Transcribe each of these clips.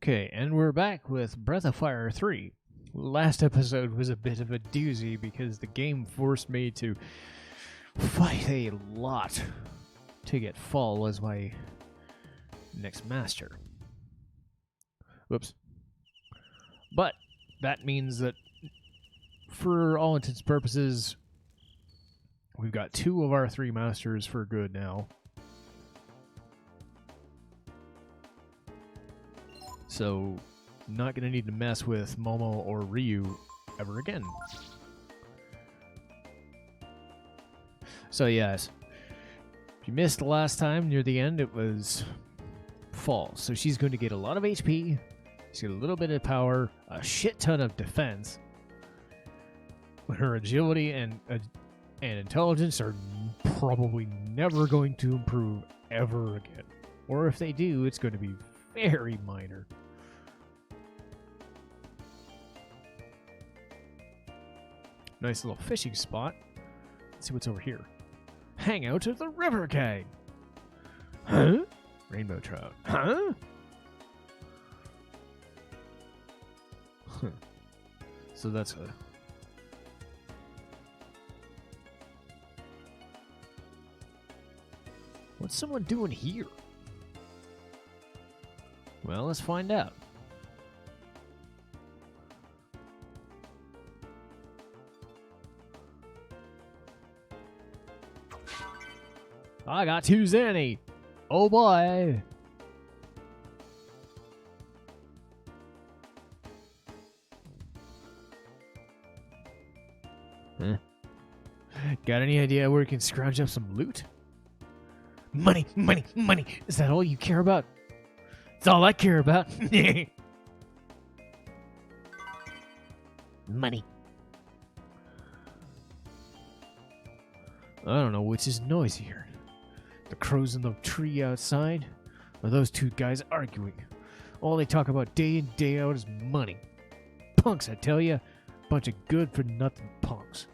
Okay, and we're back with Breath of Fire 3. Last episode was a bit of a doozy because the game forced me to fight a lot to get Fall as my next master. Whoops. But that means that for all intents and purposes, we've got 2 of our 3 masters for good now. So, not going to need to mess with Momo or Ryu ever again. So yes, if you missed the last time near the end, it was Fall. So she's going to get a lot of HP, she's got a little bit of power, a shit ton of defense. Her agility and intelligence are probably never going to improve ever again. Or if they do, it's going to be very minor. Nice little fishing spot. Let's see what's over here. Hangout of the River Gang. Huh? Rainbow trout. Huh? Huh. So that's a... What's someone doing here? Well, let's find out. I got 2 Zanny. Oh boy. Huh? Got any idea where we can scrounge up some loot? Money, money, money. Is that all you care about? That's all I care about. Money. I don't know which is noisier. The crows in the tree outside, or those 2 guys arguing. All they talk about day in, day out is money. Punks, I tell ya. Bunch of good-for-nothing punks.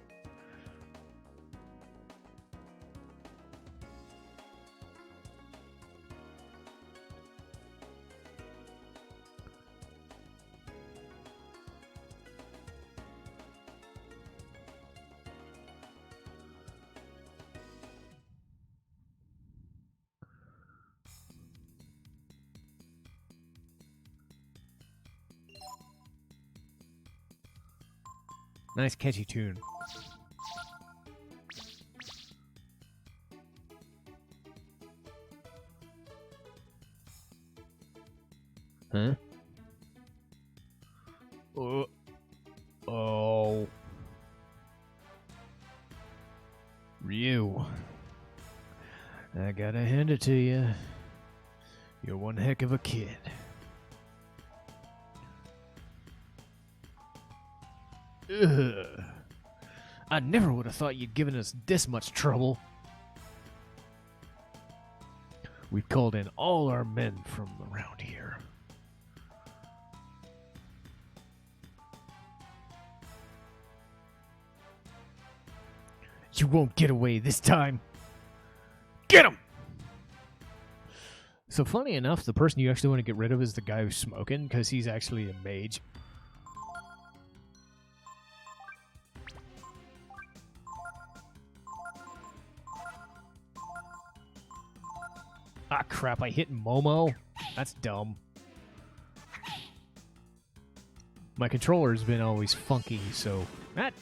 Nice catchy tune. Huh? Oh. Ryu. I gotta hand it to you. You're one heck of a kid. Ugh. I never would have thought you'd given us this much trouble. We've called in all our men from around here. You won't get away this time. Get him! So funny enough, the person you actually want to get rid of is the guy who's smoking, because he's actually a mage. Ah, crap, I hit Momo? That's dumb. My controller's been always funky, so that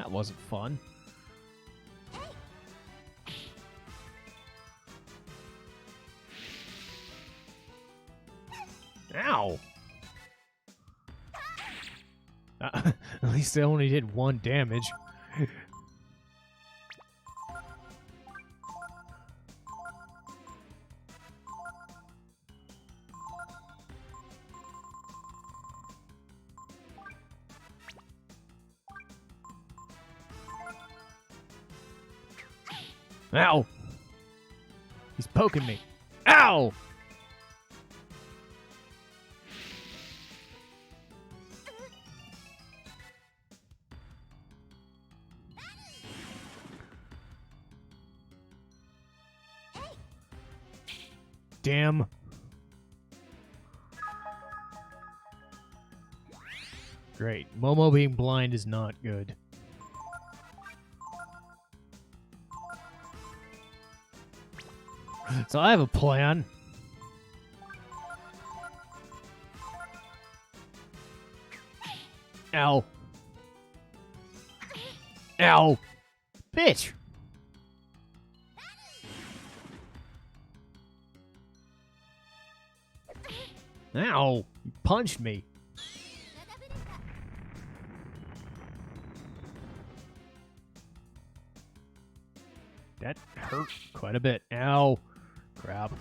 wasn't fun. Ow! At least I only did 1 damage. Ow! He's poking me. Ow! Damn. Great. Momo being blind is not good. So I have a plan. Ow. Ow. Bitch. Ow. You punched me. That hurt quite a bit. Ow. Crap.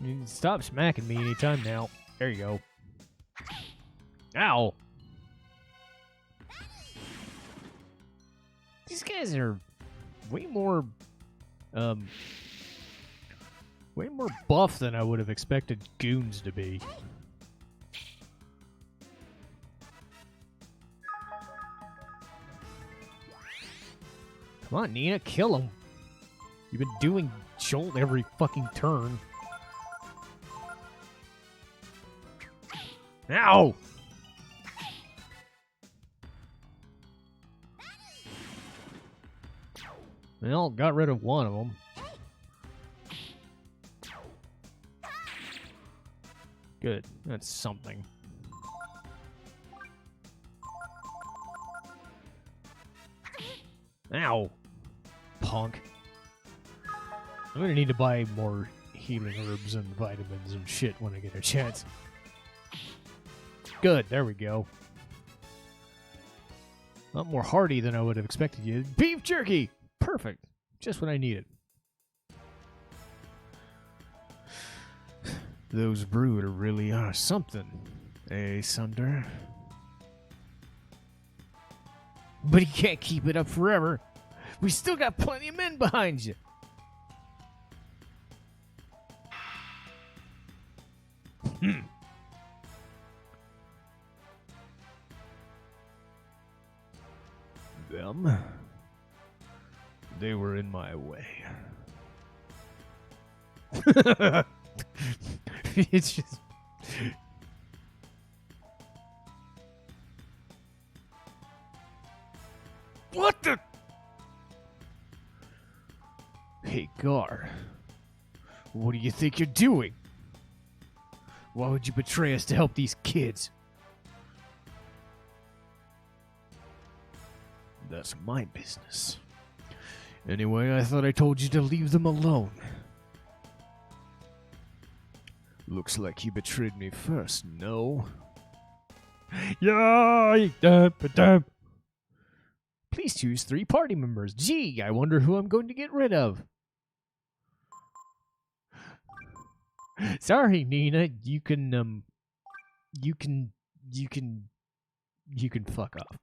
You can stop smacking me anytime now. There you go. Ow. These guys are way more buff than I would have expected goons to be. Come on, Nina, kill him. You've been doing Jolt every fucking turn. Ow! Well, got rid of one of them. Good. That's something. Ow! Punk. I'm gonna need to buy more healing herbs and vitamins and shit when I get a chance. Good, there we go. A lot more hearty than I would have expected you. Beef jerky! Perfect. Just what I needed. Those brood really are something, eh, Sunder? But he can't keep it up forever. We still got plenty of men behind you. Them? They were in my way. It's just... What the... Hey, Gar. What do you think you're doing? Why would you betray us to help these kids? That's my business. Anyway, I thought I told you to leave them alone. Looks like you betrayed me first, no? Yeah. Please choose 3 party members. Gee, I wonder who I'm going to get rid of. Sorry, Nina. You can fuck off.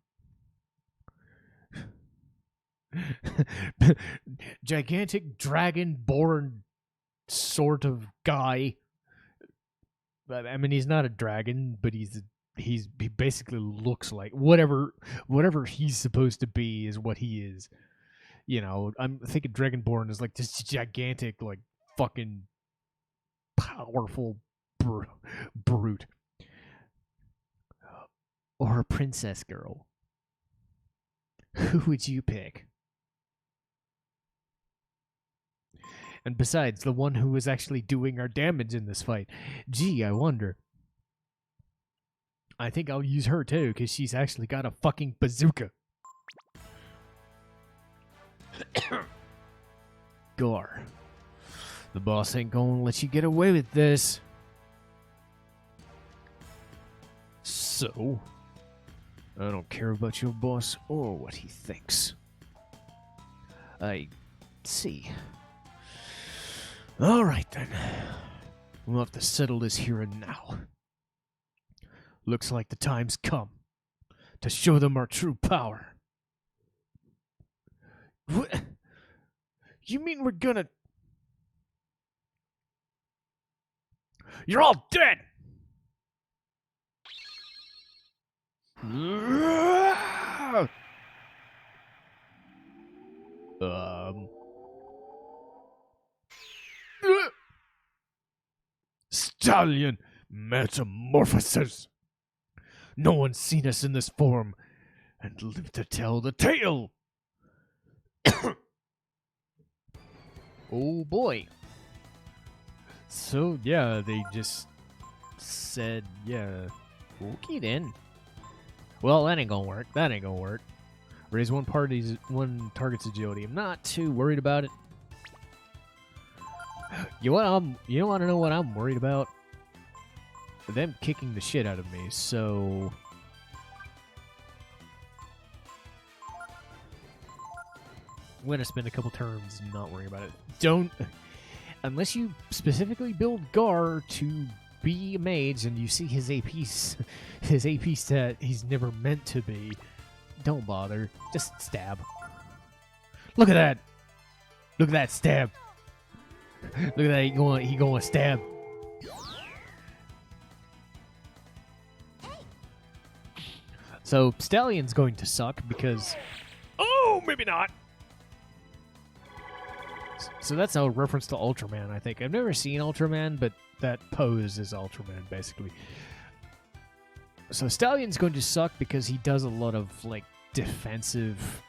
Gigantic dragon-born sort of guy. I mean, he's not a dragon, but he basically looks like whatever he's supposed to be is what he is. You know, I'm thinking Dragonborn is like this gigantic, like fucking powerful brute, or a princess girl. Who would you pick? And besides, the one who is actually doing our damage in this fight. Gee, I wonder. I think I'll use her too, because she's actually got a fucking bazooka. Gar. The boss ain't gonna let you get away with this. So? I don't care about your boss or what he thinks. I see. Alright then. We'll have to settle this here and now. Looks like the time's come to show them our true power. What? You mean we're gonna... You're all dead! Stallion metamorphosis. No one's seen us in this form and lived to tell the tale. Oh boy. So yeah, they just said, yeah, okay then. Well, that ain't gonna work. That ain't gonna work. Raise one target's agility. I'm not too worried about it. You want to know what I'm worried about? Them kicking the shit out of me. So I'm gonna spend a couple turns not worrying about it. Don't, unless you specifically build Gar to be a mage and you see his AP stat he's never meant to be. Don't bother. Just stab. Look at that. Look at that stab. Look at that. He going stab. So Stallion's going to suck because, oh, maybe not. So that's a reference to Ultraman, I think. I've never seen Ultraman, but that pose is Ultraman, basically. So Stallion's going to suck because he does a lot of, like, defensive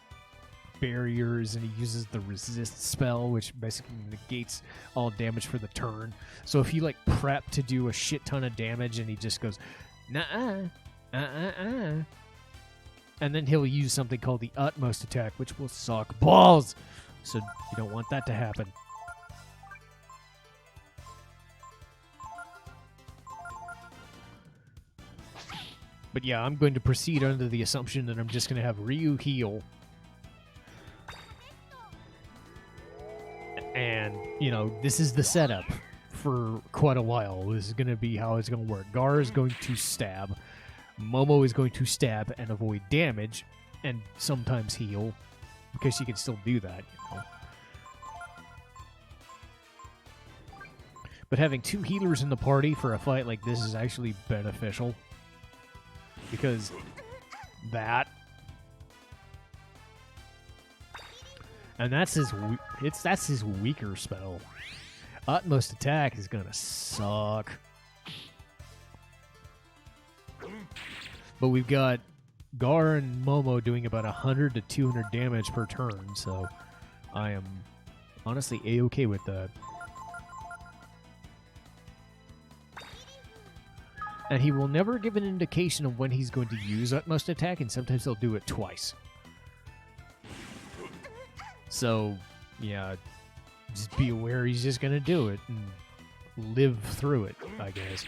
barriers, and he uses the resist spell, which basically negates all damage for the turn. So if you, like, prep to do a shit ton of damage, and he just goes, nah-uh, and then he'll use something called the Utmost Attack, which will suck balls. So you don't want that to happen. But yeah, I'm going to proceed under the assumption that I'm just going to have Ryu heal. And, you know, this is the setup for quite a while. This is going to be how it's going to work. Gar is going to stab. Momo is going to stab and avoid damage, and sometimes heal, because she can still do that, you know. But having two healers in the party for a fight like this is actually beneficial, because that, and that's his weaker spell. Utmost Attack is gonna suck. But we've got Gar and Momo doing about 100 to 200 damage per turn, so I am honestly A-okay with that. And he will never give an indication of when he's going to use Utmost Attack, and sometimes he'll do it twice. So, yeah, just be aware he's just going to do it and live through it, I guess.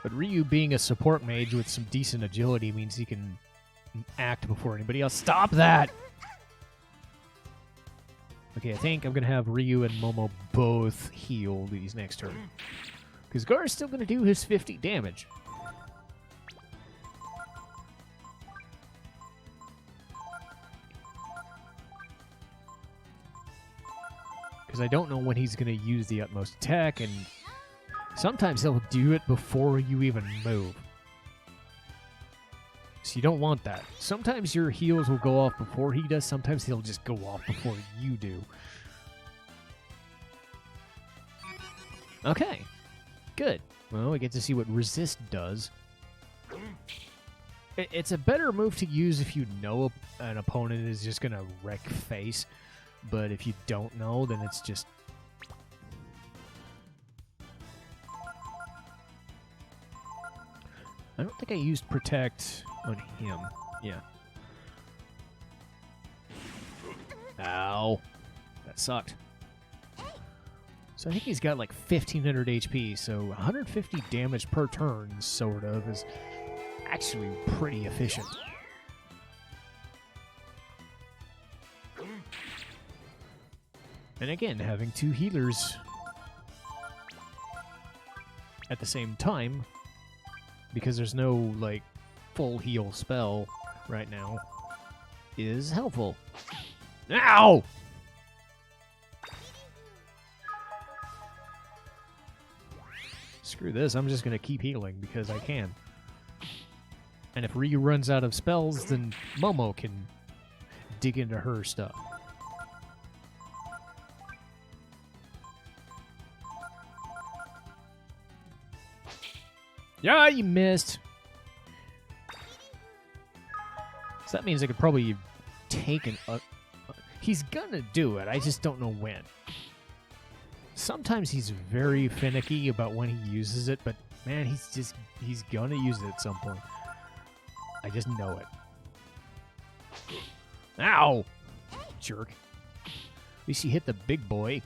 But Ryu being a support mage with some decent agility means he can act before anybody else. Stop that! Okay, I think I'm going to have Ryu and Momo both heal these next turn. Because Gar's still going to do his 50 damage. Because I don't know when he's going to use the Utmost Attack, and sometimes he'll do it before you even move. So you don't want that. Sometimes your heals will go off before he does. Sometimes he'll just go off before you do. Okay. Good. Well, we get to see what Resist does. It's a better move to use if you know an opponent is just going to wreck face. But if you don't know, then it's just... I don't think I used Protect on him. Yeah. Ow. That sucked. So I think he's got like 1500 HP, so 150 damage per turn, sort of, is actually pretty efficient. And again, having two healers at the same time, because there's no, like, full heal spell right now, is helpful. Ow! Screw this, I'm just going to keep healing because I can. And if Ryu runs out of spells, then Momo can dig into her stuff. Yeah, you missed. So that means I could probably take an... he's gonna do it, I just don't know when. Sometimes he's very finicky about when he uses it, but man, he's gonna use it at some point. I just know it. Ow! Jerk. At least he hit the big boy.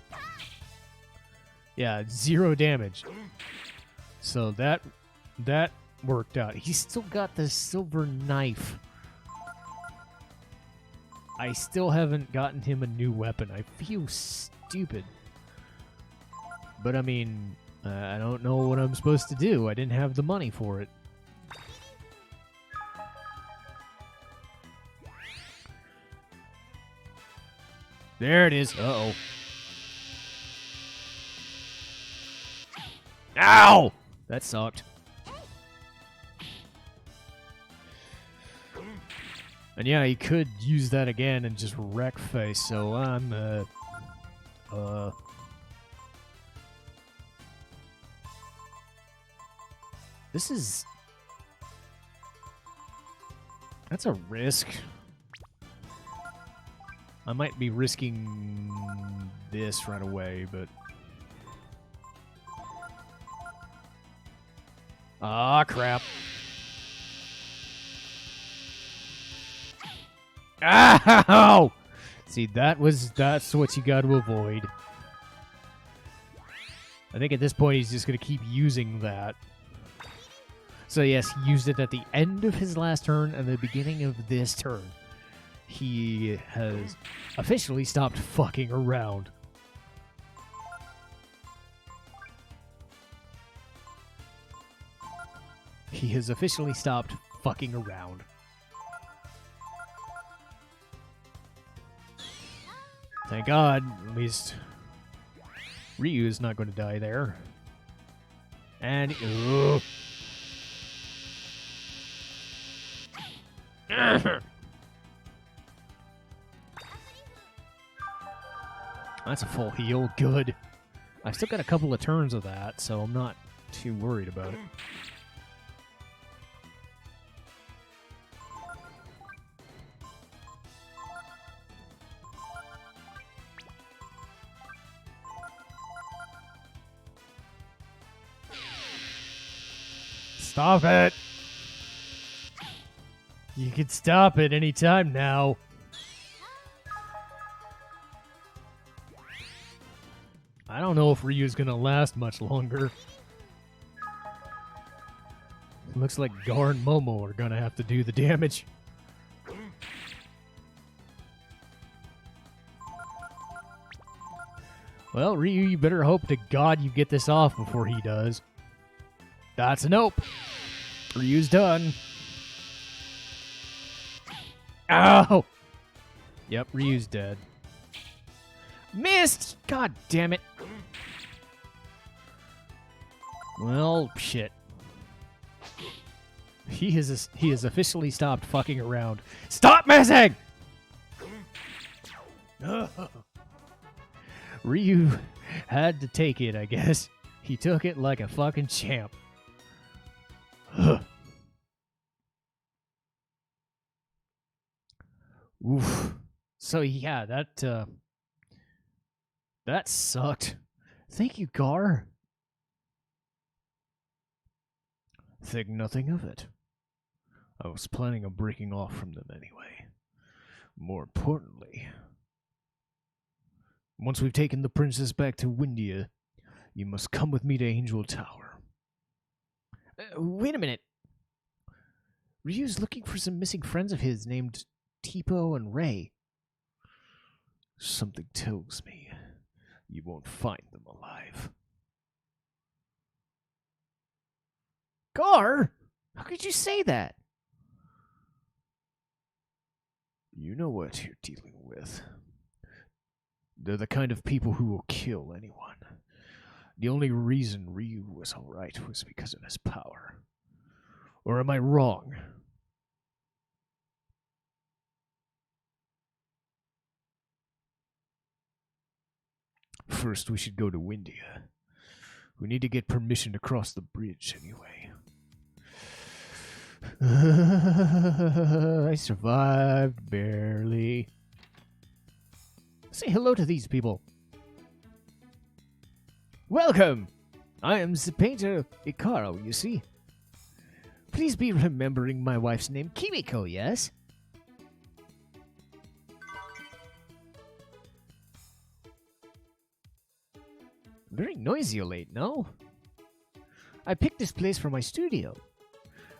Yeah, 0 damage. So that worked out. He's still got the silver knife. I still haven't gotten him a new weapon. I feel stupid. But I mean, I don't know what I'm supposed to do. I didn't have the money for it. There it is. Uh-oh. Ow! That sucked. And yeah, he could use that again and just wreck face, so I'm, this is... That's a risk. I might be risking this right away, but... Ah, crap. Ow! See, that's what you got to avoid. I think at this point he's just going to keep using that. So yes, he used it at the end of his last turn and the beginning of this turn. He has officially stopped fucking around. He has officially stopped fucking around. Thank God, at least Ryu is not going to die there. And... That's a full heal. Good. I've still got a couple of turns of that, so I'm not too worried about it. Stop it! You can stop it any time now. I don't know if Ryu's gonna last much longer. Looks like Gar and Momo are gonna have to do the damage. Well, Ryu, you better hope to God you get this off before he does. That's a nope. Ryu's done. Ow! Yep, Ryu's dead. Missed! God damn it. Well, shit. He has officially stopped fucking around. Stop missing! Ryu had to take it, I guess. He took it like a fucking champ. Oof. So yeah, that sucked. Thank you, Gar. Think nothing of it. I was planning on breaking off from them anyway. More importantly, once we've taken the princess back to Windia, you must come with me to Angel Tower. Wait a minute. Ryu's looking for some missing friends of his named Tipo and Ray. Something tells me you won't find them alive. Gar? How could you say that? You know what you're dealing with. They're the kind of people who will kill anyone. The only reason Ryu was alright was because of his power. Or am I wrong? First, we should go to India. We need to get permission to cross the bridge anyway. I survived, barely. Say hello to these people. Welcome! I am the painter Ikaro, you see. Please be remembering my wife's name, Kimiko, yes? Very noisy of late, no? I picked this place for my studio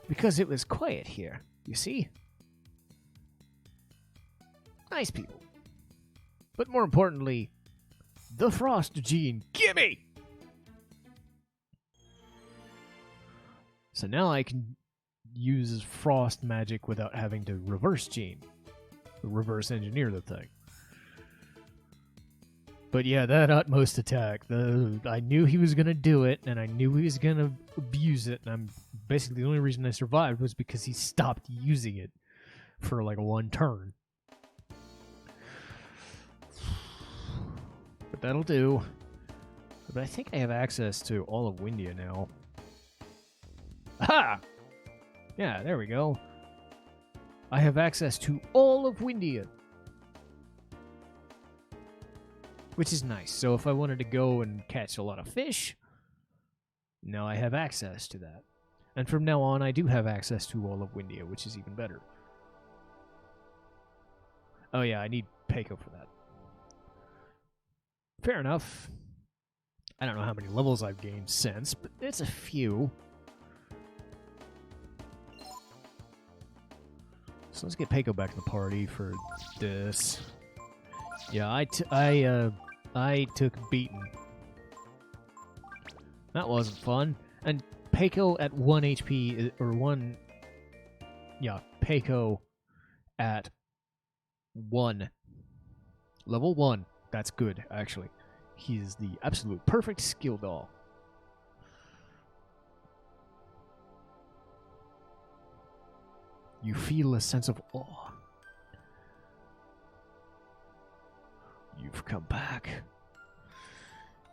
because it was quiet here, you see? Nice people. But more importantly, the Frost Gene. Gimme! So now I can use Frost magic without having to reverse Gene. Reverse engineer the thing. But yeah, that utmost attack, I knew he was going to do it, and I knew he was going to abuse it, and basically the only reason I survived was because he stopped using it for like one turn. But that'll do. But I think I have access to all of Windia now. Aha! Yeah, there we go. I have access to all of Windia. Which is nice. So if I wanted to go and catch a lot of fish, now I have access to that. And from now on, I do have access to all of Windia, which is even better. Oh yeah, I need Peiko for that. Fair enough. I don't know how many levels I've gained since, but it's a few. So let's get Peiko back in the party for this. Yeah, I took beaten. That wasn't fun. And Peiko at 1 HP, or 1... Yeah, Peiko at 1. Level 1. That's good, actually. He's the absolute perfect skill doll. You feel a sense of awe. You've come back.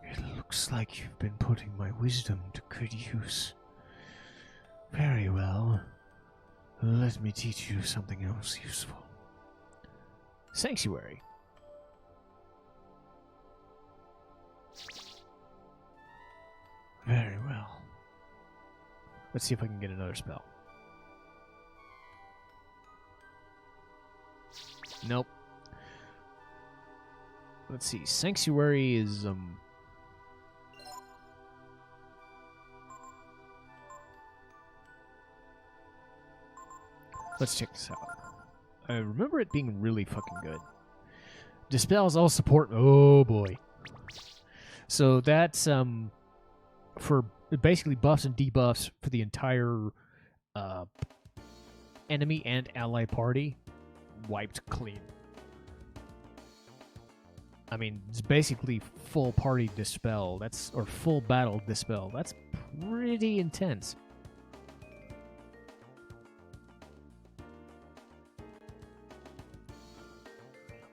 It looks like you've been putting my wisdom to good use. Very well. Let me teach you something else useful. Sanctuary. Very well. Let's see if I can get another spell. Nope. Let's see. Sanctuary is let's check this out. I remember it being really fucking good. Dispels all support. Oh boy. So that's for basically buffs and debuffs for the entire enemy and ally party. Wiped clean. I mean, it's basically full party dispel. Or full battle dispel. That's pretty intense.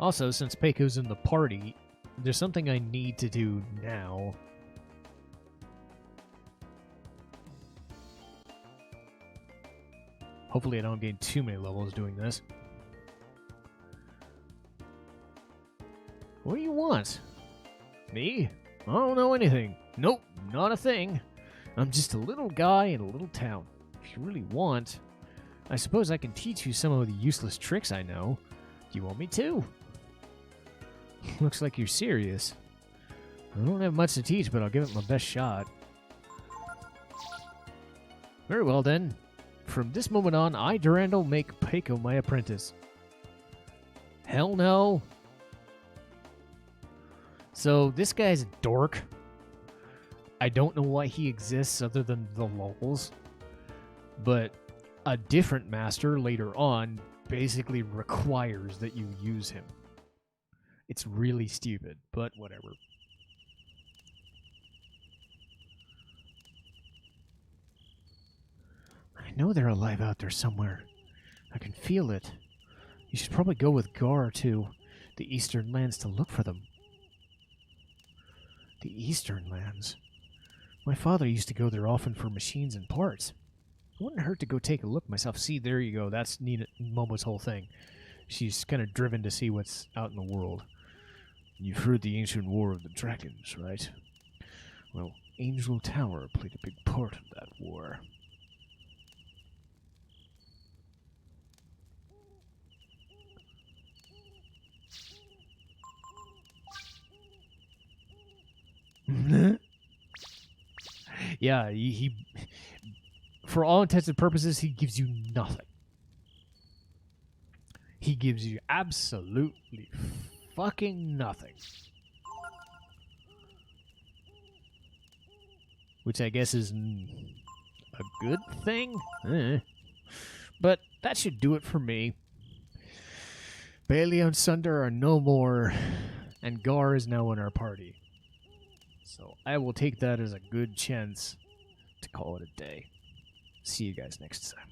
Also, since Peiko's in the party, there's something I need to do now. Hopefully I don't gain too many levels doing this. What do you want? Me? I don't know anything. Nope, not a thing. I'm just a little guy in a little town. If you really want, I suppose I can teach you some of the useless tricks I know. Do you want me to? Looks like you're serious. I don't have much to teach, but I'll give it my best shot. Very well then. From this moment on, I, Durandal, make Peiko my apprentice. Hell no. So, this guy's a dork. I don't know why he exists other than the lulz. But a different master later on basically requires that you use him. It's really stupid, but whatever. I know they're alive out there somewhere. I can feel it. You should probably go with Gar to the eastern lands to look for them. The Eastern Lands. My father used to go there often for machines and parts. It wouldn't hurt to go take a look myself. See, there you go. That's Nina Momo's whole thing. She's kind of driven to see what's out in the world. You've heard the ancient war of the dragons, right? Well, Angel Tower played a big part of that war. Yeah, he for all intents and purposes, he gives you nothing. He gives you absolutely fucking nothing. Which I guess is a good thing? But that should do it for me. Balio and Sunder are no more, and Gar is now in our party. So I will take that as a good chance to call it a day. See you guys next time.